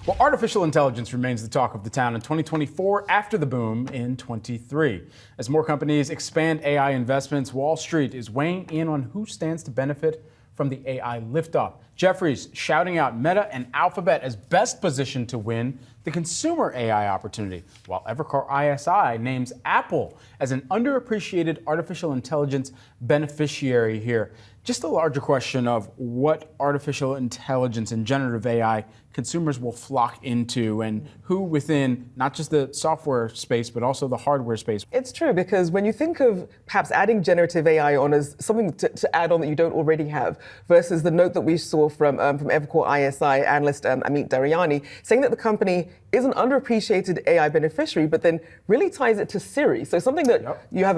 Well, artificial intelligence remains the talk of the town in 2024 after the boom in 23. As more companies expand AI investments, Wall Street is weighing in on who stands to benefit from the AI liftoff. Jefferies shouting out Meta and Alphabet as best positioned to win the consumer AI opportunity, while Evercore ISI names Apple as an underappreciated artificial intelligence beneficiary here. Just a larger question of what artificial intelligence and generative AI consumers will flock into, and who within not just the software space, but also the hardware space. It's true, because when you think of perhaps adding generative AI on as something to add on that you don't already have, versus the note that we saw from Evercore ISI analyst Amit Daryani saying that the company is an underappreciated AI beneficiary, but then really ties it to Siri. So something that you have,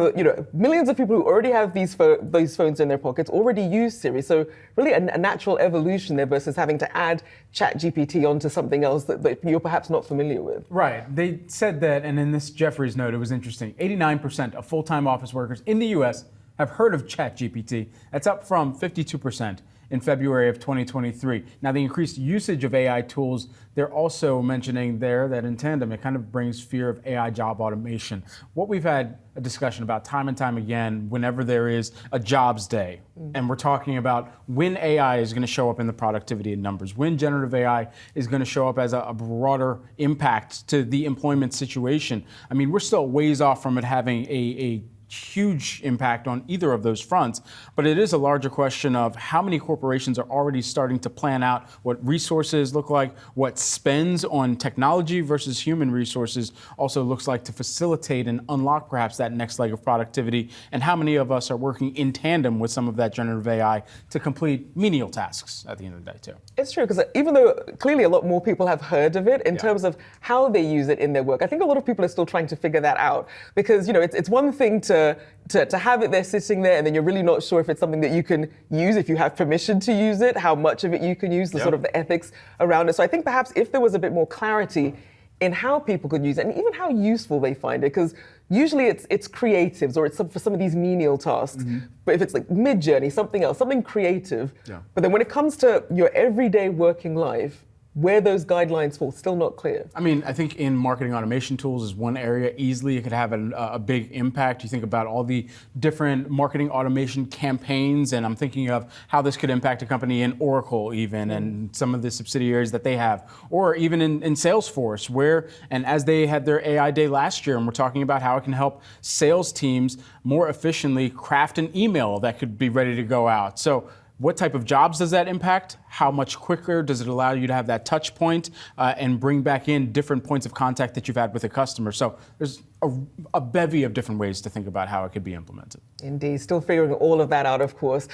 millions of people who already have these phones in their pockets already use Siri. So really a natural evolution there versus having to add ChatGPT onto something else that you're perhaps not familiar with. Right. They said that, and in this Jefferies note, it was interesting. 89% of full-time office workers in the U.S. have heard of ChatGPT. That's up from 52% in February of 2023. Now, the increased usage of AI tools, they're also mentioning there that in tandem, it kind of brings fear of AI job automation. What we've had a discussion about time and time again, whenever there is a jobs day, and we're talking about when AI is going to show up in the productivity numbers, when generative AI is going to show up as a broader impact to the employment situation. I mean, we're still ways off from it having a huge impact on either of those fronts, but it is a larger question of how many corporations are already starting to plan out what resources look like, what spends on technology versus human resources also looks like to facilitate and unlock perhaps that next leg of productivity, and how many of us are working in tandem with some of that generative AI to complete menial tasks at the end of the day too. It's true, because even though clearly a lot more people have heard of it in terms of how they use it in their work, I think a lot of people are still trying to figure that out, because it's one thing to have it there sitting there, and then you're really not sure if it's something that you can use, if you have permission to use it, how much of it you can use, the sort of the ethics around it. So I think perhaps if there was a bit more clarity in how people could use it, and even how useful they find it, because usually it's creatives, or it's for some of these menial tasks. But if it's like mid-journey, something else, something creative. But then when it comes to your everyday working life, where those guidelines fall, still not clear. I mean, I think in marketing automation tools is one area easily it could have a big impact. You think about all the different marketing automation campaigns, and I'm thinking of how this could impact a company in Oracle even, and some of the subsidiaries that they have, or even in Salesforce, where, and as they had their AI day last year, and we're talking about how it can help sales teams more efficiently craft an email that could be ready to go out. So what type of jobs does that impact? How much quicker does it allow you to have that touch point and bring back in different points of contact that you've had with a customer? So there's a bevy of different ways to think about how it could be implemented. Indeed, still figuring all of that out, of course.